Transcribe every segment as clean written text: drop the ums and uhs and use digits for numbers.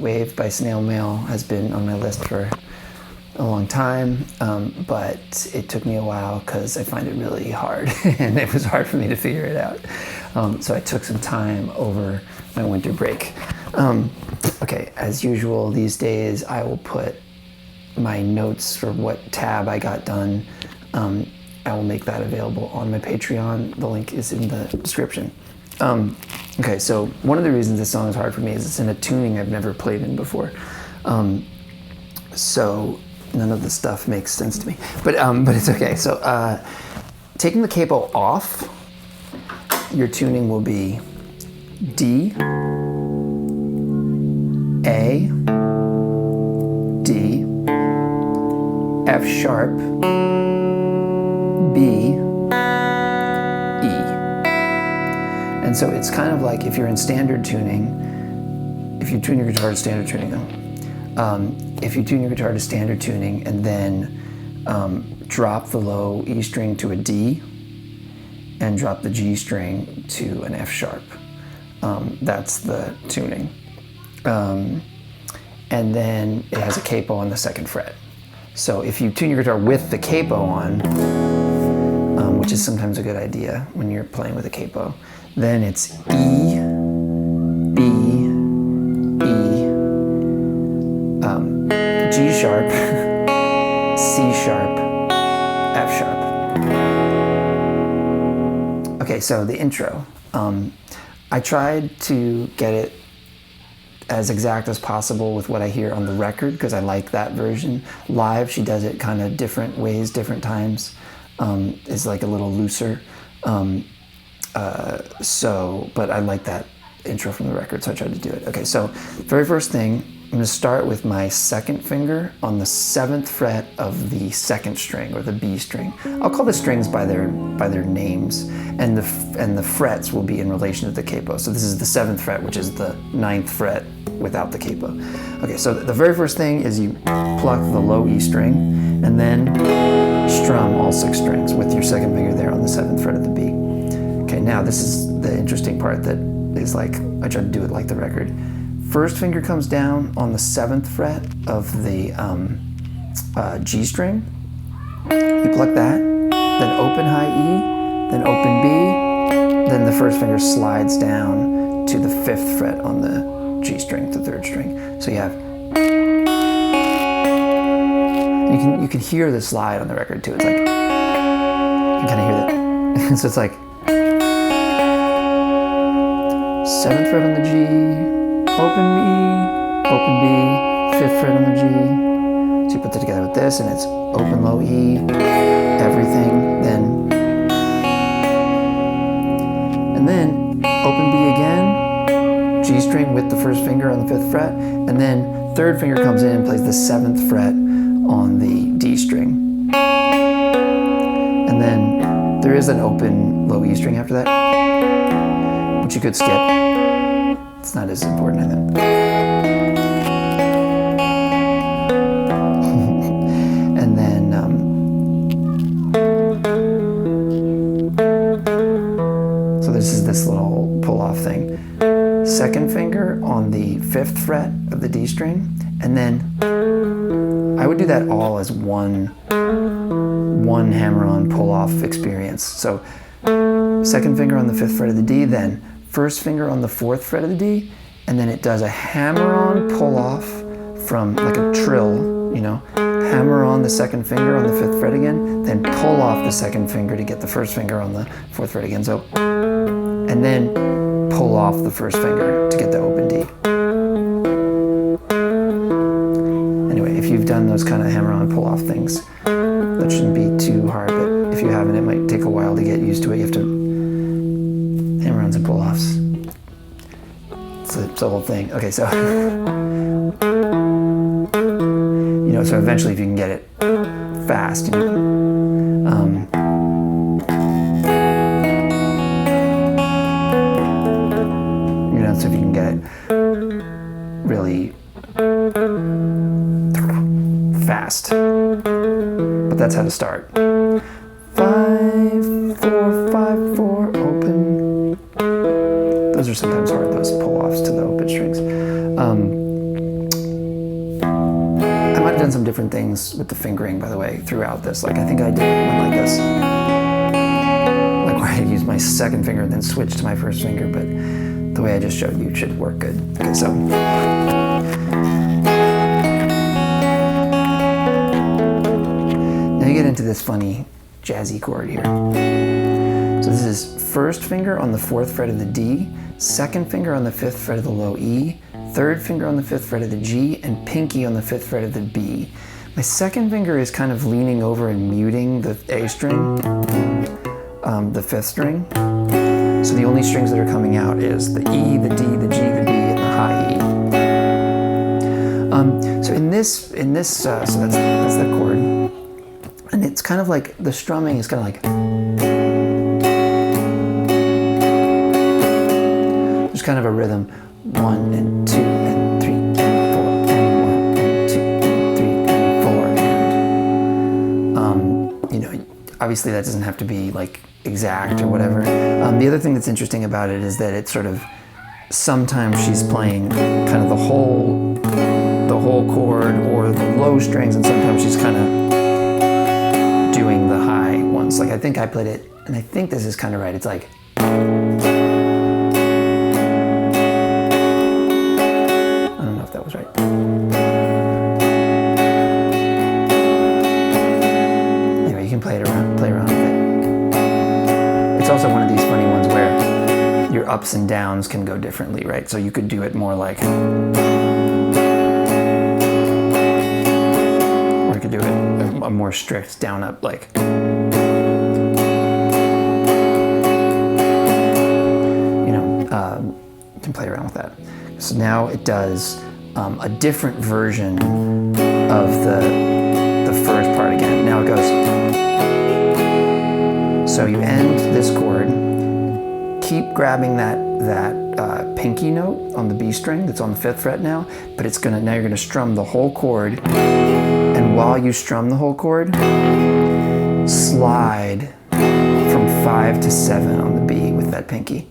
Wave by Snail has been on my list for a long time, but it took me a while because I find it really hard and it was hard for me to figure it out. So I took some time over my winter break. Okay, as usual these days, I will put my notes for what tab I got done. I will make that available on my Patreon. The link is in the description. Okay, so one of the reasons this song is hard for me is it's in a tuning I've never played in before. So none of the stuff makes sense to me, but it's okay. So taking the capo off, your tuning will be D, A, D, F sharp, B, E. And so it's kind of like if you're in standard tuning, if you tune your guitar to standard tuning though, if you tune your guitar to standard tuning and then drop the low E string to a D and drop the G string to an F sharp, that's the tuning. And then it has a capo on the 2nd fret. So if you tune your guitar with the capo on, which is sometimes a good idea when you're playing with a capo, then it's E, B, E, G sharp, C sharp, F sharp. Okay, so the intro. I tried to get it as exact as possible with what I hear on the record because I like that version. Live, she does it kind of different ways, different times. It's like a little looser. But I like that intro from the record, so I tried to do it. Okay, so very first thing, I'm going to start with my 2nd finger on the 7th fret of the 2nd string, or the B string. I'll call the strings by their names, and the frets will be in relation to the capo. So this is the 7th fret, which is the 9th fret without the capo. Okay, so the very first thing is you pluck the low E string, and then strum all 6 strings with your 2nd finger there on the 7th fret of the B. Okay, now this is the interesting part that is like, I try to do it like the record. First finger comes down on the 7th fret of the G string. You pluck that, then open high E, then open B, then the first finger slides down to the 5th fret on the G string, the 3rd string. So you have, you can hear the slide on the record too. It's like, you can kind of hear that. So it's like 7th fret on the G, open E, open B, 5th fret on the G. So you put that together with this, and it's open low E, everything, then, and then open B again, G string with the 1st finger on the 5th fret, and then 3rd finger comes in and plays the 7th fret on the D string. And then there is an open low E string after that, which you could skip. It's not as important, I think. And then, so this is this little pull-off thing. 2nd finger on the 5th fret of the D string, and then I would do that all as one hammer-on pull-off experience. So 2nd finger on the 5th fret of the D, then 1st finger on the 4th fret of the D, and then it does a hammer-on pull-off from like a trill, you know, hammer on the 2nd finger on the 5th fret again, then pull off the 2nd finger to get the 1st finger on the 4th fret again. So, and then pull off the 1st finger to get the open D. Anyway, if you've done those kind of hammer-on pull-off things, that shouldn't be too hard, but if you haven't, it might take a while to get used to it. You have to hammer-ons and pull-offs. It's a whole thing. Okay, so you know, so eventually, if you can get it fast, you know, so if you can get it really fast, but that's how to start. 5, 4, 5, 4, open. Those are sometimes hard, those pull-offs to the open strings. I've done some different things with the fingering, by the way, throughout this. Like, I think I did one like this. Like where I use my second finger and then switch to my first finger, but the way I just showed you should work good. Okay, so. Now you get into this funny jazzy chord here. So this is first finger on the 4th fret of the D, second finger on the 5th fret of the low E, third finger on the 5th fret of the G, and pinky on the 5th fret of the B. My second finger is kind of leaning over and muting the A string, the 5th string. So the only strings that are coming out is the E, the D, the G, the B, and the high E. So so that's that chord. And it's kind of like, the strumming is kind of like, there's kind of a rhythm, 1 and 2 and 3 and 4 and 1 and 2 and 3 and 4 and, you know, obviously that doesn't have to be like exact or whatever. The other thing that's interesting about it is that it's sort of, sometimes she's playing kind of the whole chord or the low strings, and sometimes she's kind of doing the high ones. Like I think I played it, and I think this is kind of right. It's like, I don't know if that was right. Anyway, you can play around with it. It's also one of these funny ones where your ups and downs can go differently, right? So you could do it more like, or you could do it a more strict down up, like. You can play around with that. So now it does a different version of the first part again. Now it goes. So you end this chord, keep grabbing that pinky note on the B string that's on the 5th fret now, but now you're gonna strum the whole chord, and while you strum the whole chord, slide from 5 to 7 on the B with that pinky.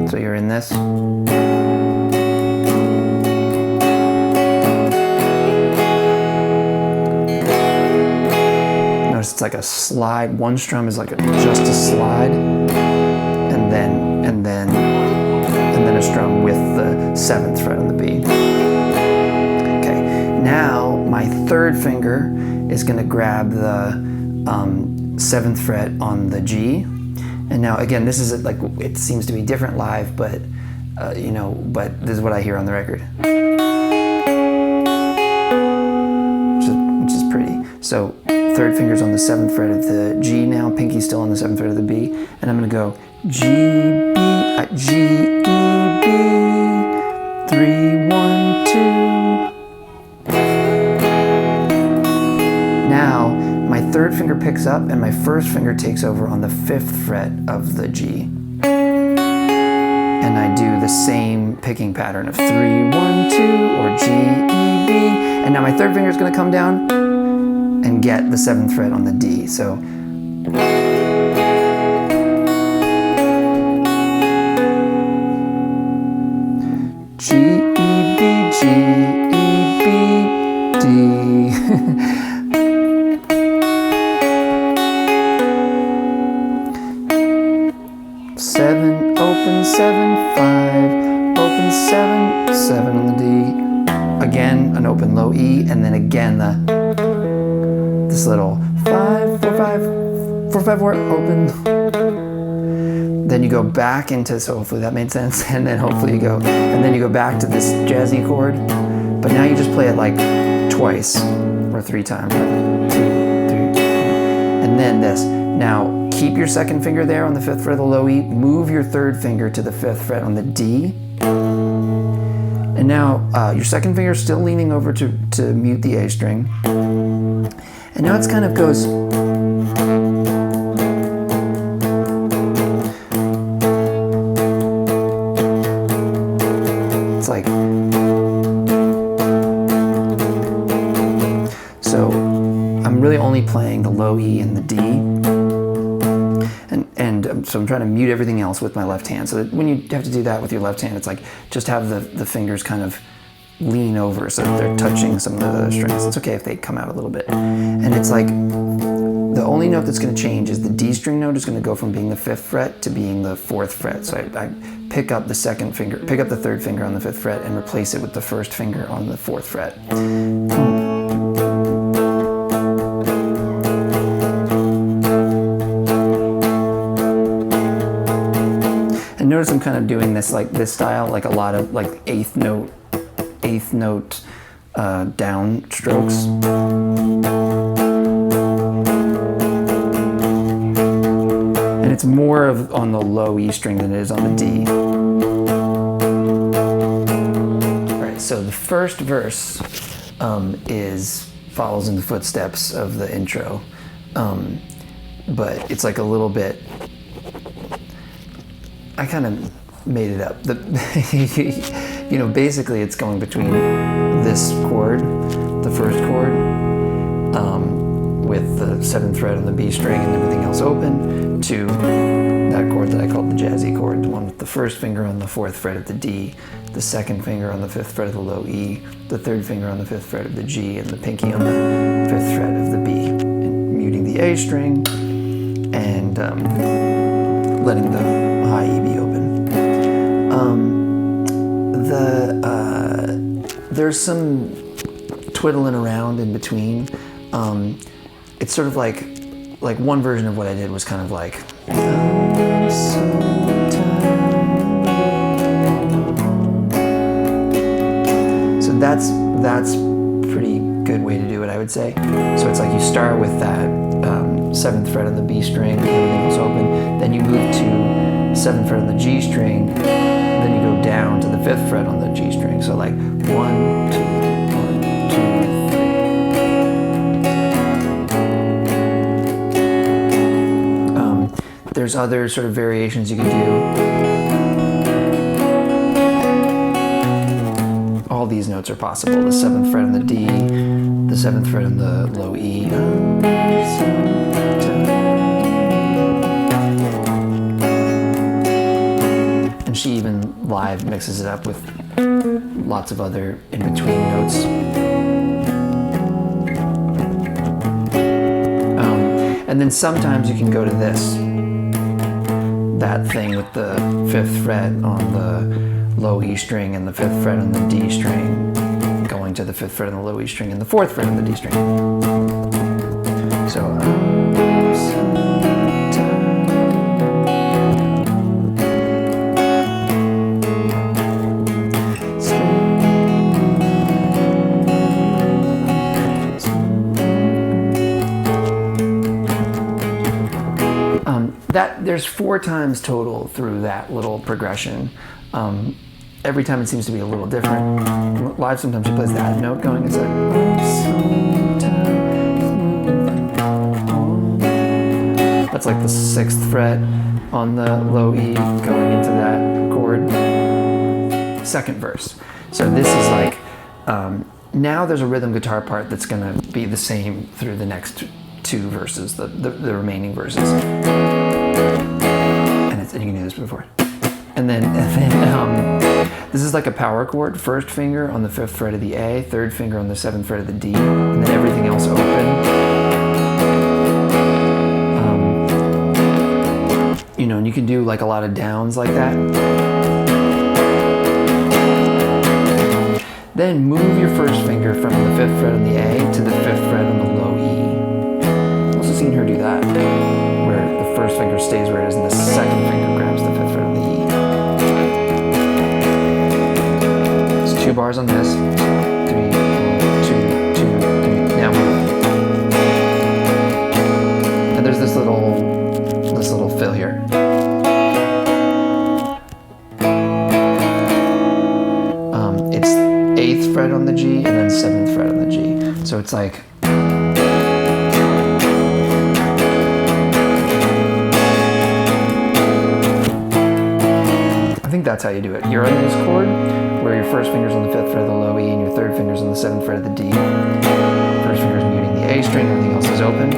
So you're in this. Notice it's like a slide. One strum is like just a slide, and then a strum with the 7th fret on the B. Okay, now my third finger is going to grab the 7th fret on the G. And now again, this is like, it seems to be different live, but but this is what I hear on the record, which is pretty. So third finger's on the 7th fret of the G now, pinky's still on the 7th fret of the B, and I'm gonna go G, B, G, E, B, 3, 1, 2. Now, my third finger picks up and my first finger takes over on the 5th fret of the G. And I do the same picking pattern of 3, 1, 2, or G, E, B. And now my third finger is going to come down and get the 7th fret on the D. So G, E, B, G, E, B, D. 7, open 7, 5, open 7, 7 on the D. Again, an open low E, and then again this little 5, 4, 5, 4, 5, 4, open. Then you go back into, so hopefully that made sense, and then hopefully you go, and then you go back to this jazzy chord, but now you just play it like twice or 3 times, 2, 3, and then this. Now, keep your second finger there on the 5th fret of the low E, move your third finger to the 5th fret on the D, and now your second finger is still leaning over to mute the A string, and now it kind of goes, it's like, so I'm really only playing the low E and the D, and so I'm trying to mute everything else with my left hand. So that when you have to do that with your left hand, it's like just have the fingers kind of lean over so that they're touching some of the other strings. It's okay if they come out a little bit. And it's like the only note that's going to change is the D string note is going to go from being the 5th fret to being the 4th fret. So I pick up the pick up the 3rd finger on the 5th fret and replace it with the 1st finger on the 4th fret. And notice I'm kind of doing this like this style, like a lot of like eighth note down strokes. And it's more of on the low E string than it is on the D. All right, so the first verse follows in the footsteps of the intro, but it's like a little bit. I kind of made it up. You know, basically it's going between this chord, the first chord, with the 7th fret on the B string and everything else open, to that chord that I called the jazzy chord, the one with the 1st finger on the 4th fret of the D, the 2nd finger on the 5th fret of the low E, the 3rd finger on the 5th fret of the G, and the pinky on the 5th fret of the B, and muting the A string and letting the high E be open. There's some twiddling around in between. It's sort of like one version of what I did was kind of like. So that's pretty good way to do it, I would say. So it's like you start with that 7th fret on the B string, everything is open. Then you move to 7th fret on the G string. Then you go down to the 5th fret on the G string. So like 1, 2, 1, 2, 3. There's other sort of variations you can do. All these notes are possible. The 7th fret on the D, the 7th fret on the low E. And she even live mixes it up with lots of other in-between notes. And then sometimes you can go to that thing with the 5th fret on the low E string and the 5th fret on the D string, going to the 5th fret on the low E string and the 4th fret on the D string. So there's 4 times total through that little progression. Every time it seems to be a little different. Live, sometimes she plays that note going. It's like, that's like the 6th fret on the low E going into that chord. 2nd verse. So this is like, now there's a rhythm guitar part that's gonna be the same through the next 2 verses, the remaining verses. And you can do this before. And then this is like a power chord. 1st finger on the 5th fret of the A, 3rd finger on the 7th fret of the D, and then everything else open. You know, and you can do like a lot of downs like that. Then move your 1st finger from the 5th fret on the A to the 5th fret on the low E. I've also seen her do that, where the 1st finger stays where it is and the 2nd finger grabs the 5th fret on the E. It's 2 bars on this. 3, 2, 2, 3. Now move. And there's this little fill here. It's 8th fret on the G and then 7th fret on the G. So it's like. I think that's how you do it. You're on this chord, where your 1st finger's on the 5th fret of the low E and your 3rd finger's on the 7th fret of the D. 1st finger's muting the A string, everything else is open.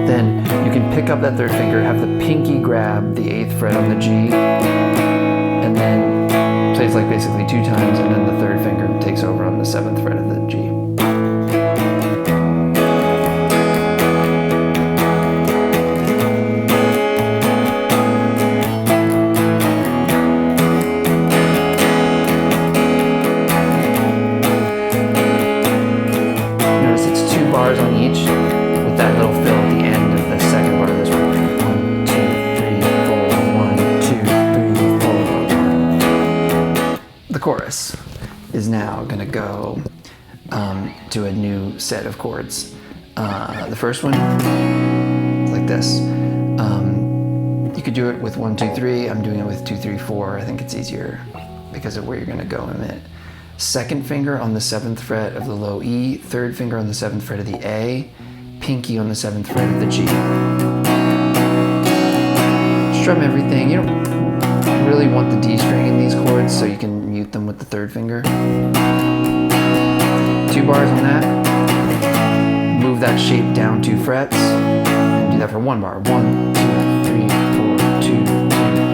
Then you can pick up that third finger, have the pinky grab the 8th fret on the G, and then plays like basically 2 times, and then the third finger takes over on the 7th fret of the G. Notice it's 2 bars on each, with that little fill at the end of the second bar of this one. 1, 2, 3, 4, 1, 2, 3, 4. The chorus is now going to go to a new set of chords. The first one is like this. You could do it with 1, 2, 3. I'm doing it with 2, 3, 4. I think it's easier because of where you're going to go in a minute. Second finger on the 7th fret of the low E, third finger on the 7th fret of the A, pinky on the 7th fret of the G. Strum everything. You don't really want the D string in these chords, so you can mute them with the third finger. 2 bars on that. Move that shape down 2 frets, and do that for 1 bar. 1, 2, 3, 4, 2, 2,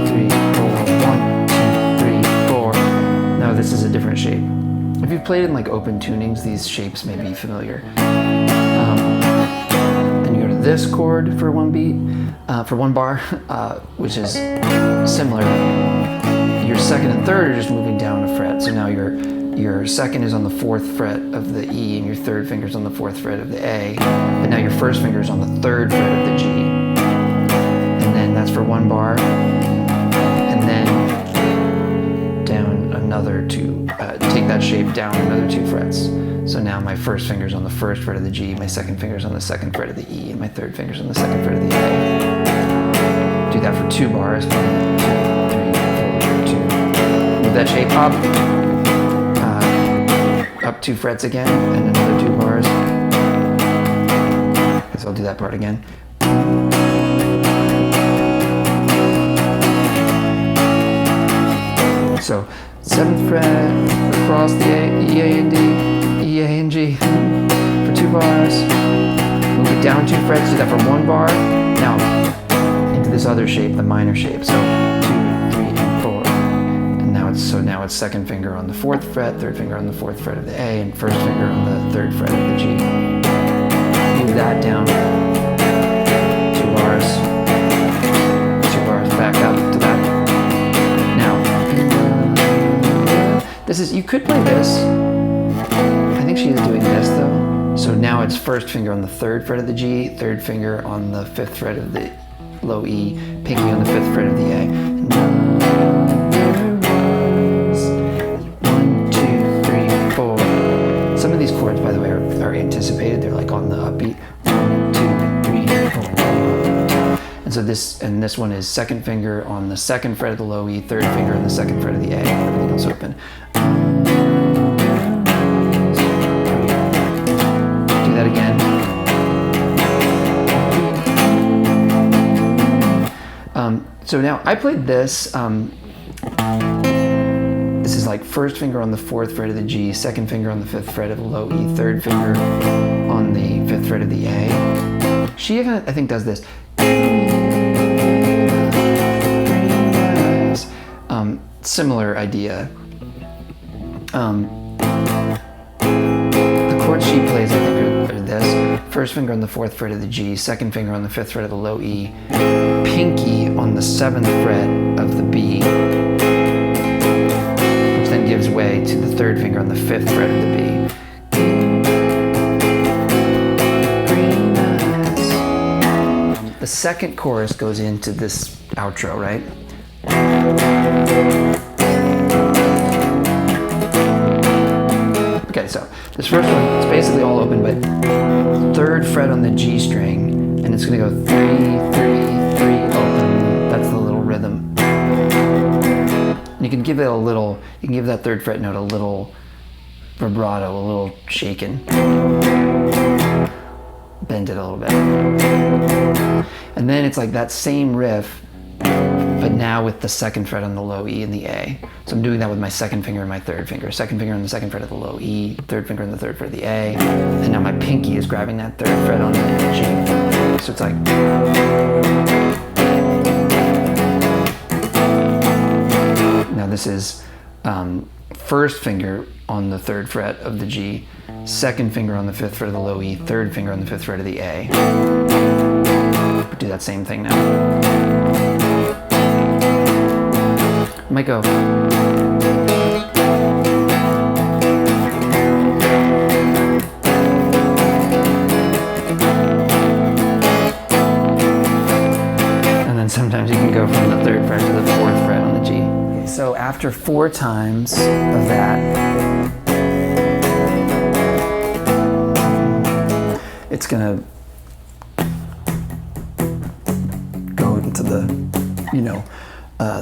3, 4, 1, 2, 3, 4. Now this is a different shape. If you've played in like open tunings, these shapes may be familiar. Then you go to this chord for 1 beat, for 1 bar, which is similar. Your second and third are just moving down a fret. So now your second is on the 4th fret of the E, and your third finger is on the 4th fret of the A. And now your first finger is on the 3rd fret of the G. And then that's for 1 bar. And then down another 2. Take that shape down another 2 frets. So now my first finger's on the 1st fret of the G, my second finger's on the 2nd fret of the E, and my third finger's on the 2nd fret of the A. Do that for 2 bars. 1, 2, 3, 4, 2. Move that shape up 2 frets again, and another 2 bars. So I'll do that part again. So 7th fret across the E, A, and D, E, A, and G for 2 bars. Move it down 2 frets, do that for 1 bar. Now into this other shape, the minor shape. So 2, 3, and 4. And now it's second finger on the 4th fret, third finger on the 4th fret of the A, and first finger on the 3rd fret of the G. Move that down 2 bars. 2 bars back up to that. This is, you could play this. I think she is doing this though. So now it's first finger on the 3rd fret of the G, third finger on the 5th fret of the low E, pinky on the 5th fret of the A. 1, 2, 3, 4. Some of these chords, by the way, are anticipated. They're like on the upbeat. 1, 2, 3, 4. And so this one is second finger on the 2nd fret of the low E, third finger on the 2nd fret of the A. Everything else open. Do that again. So now I played this. This is like first finger on the 4th fret of the G, second finger on the 5th fret of the low E, third finger on the 5th fret of the A. She, I think, does this. Similar idea. The chords she plays, I think, are this. First finger on the 4th fret of the G, second finger on the 5th fret of the low E, pinky on the 7th fret of the B, which then gives way to the third finger on the 5th fret of the B. The second chorus goes into this outro, right? Okay, so this first one, it's basically all open, but 3rd fret on the G string, and it's gonna go 3, 3, 3 open. That's the little rhythm. And you can give it a little, you can give that 3rd fret note a little vibrato, a little shaken. Bend it a little bit. And then it's like that same riff, but now with the 2nd fret on the low E and the A. So I'm doing that with my second finger and my third finger. Second finger on the 2nd fret of the low E, third finger on the 3rd fret of the A, and now my pinky is grabbing that 3rd fret on the G. So it's like. Now this is first finger on the 3rd fret of the G, 2nd finger on the 5th fret of the low E, 3rd finger on the 5th fret of the A. Do that same thing now. Might go. And then sometimes you can go from the 3rd fret to the 4th fret on the G. Okay, so after 4 times of that, it's gonna go into the,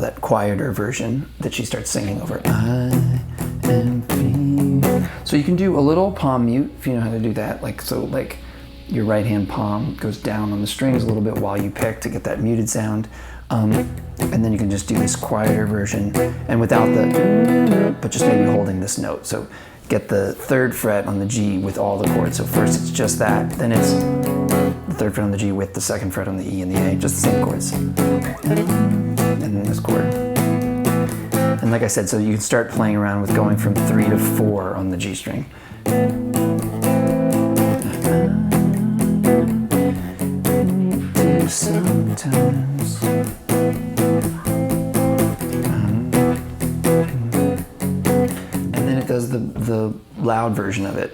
that quieter version that she starts singing over. I am free. So you can do a little palm mute if you know how to do that. Like your right hand palm goes down on the strings a little bit while you pick to get that muted sound. And then you can just do this quieter version and without the, but just maybe holding this note. So get the 3rd fret on the G with all the chords. So first it's just that, then it's the 3rd fret on the G with the 2nd fret on the E and the A, just the same chords. And then this chord. And like I said, so you can start playing around with going from 3 to 4 on the G string. Sometimes. And then it does the loud version of it.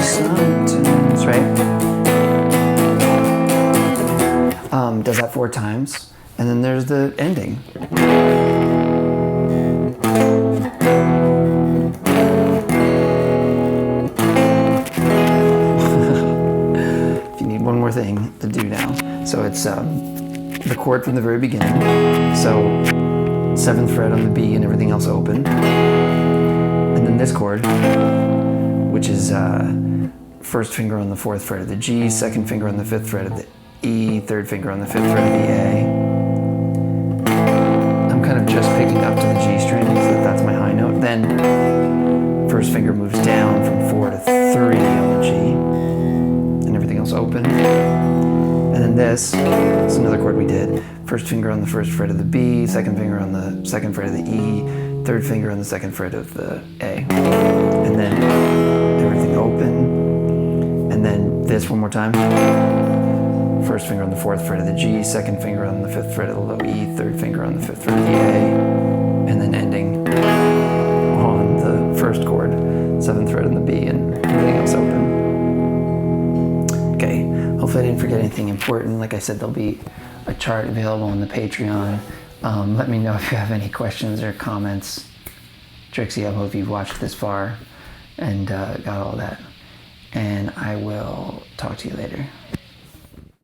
Sometimes, right? Does that 4 times. And then there's the ending. One more thing to do now. So it's the chord from the very beginning. So 7th fret on the B and everything else open. And then this chord, which is 1st finger on the 4th fret of the G, 2nd finger on the 5th fret of the E, 3rd finger on the 5th fret of the A. I'm kind of just picking up to the G string, so that's my high note. Then 1st finger moves down from 4 to 3 on the G. Everything else open. And then this is another chord we did. 1st finger on the 1st fret of the B, 2nd finger on the 2nd fret of the E, 3rd finger on the 2nd fret of the A. And then everything open. And then this one more time. 1st finger on the 4th fret of the G, 2nd finger on the 5th fret of the low E, 3rd finger on the 5th fret of the A. And then ending on the 1st chord, 7th fret on the B, and everything else open. Okay, hopefully I didn't forget anything important. Like I said, there'll be a chart available on the Patreon. Let me know if you have any questions or comments. Trixie, I hope you've watched this far and got all that. And I will talk to you later.